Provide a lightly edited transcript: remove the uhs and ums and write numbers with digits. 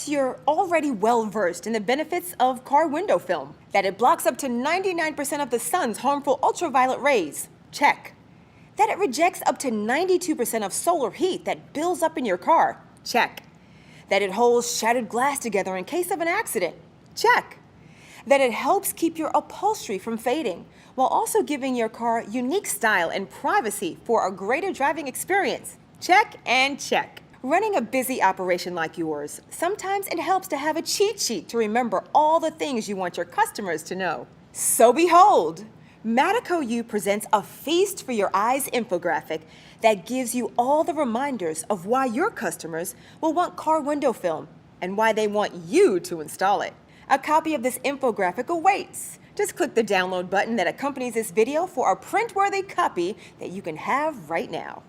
hopes you're already well-versed in the benefits of car window film. That it blocks up to 99% of the sun's harmful ultraviolet rays. Check. That it rejects up to 92% of solar heat that builds up in your car. Check. That it holds shattered glass together in case of an accident. Check. That it helps keep your upholstery from fading, while also giving your car unique style and privacy for a greater driving experience. Check and check. Running a busy operation like yours, sometimes it helps to have a cheat sheet to remember all the things you want your customers to know. So behold, Madico U presents a feast for your eyes infographic that gives you all the reminders of why your customers will want car window film and why they want you to install it. A copy of this infographic awaits. Just click the download button that accompanies this video for a print-worthy copy that you can have right now.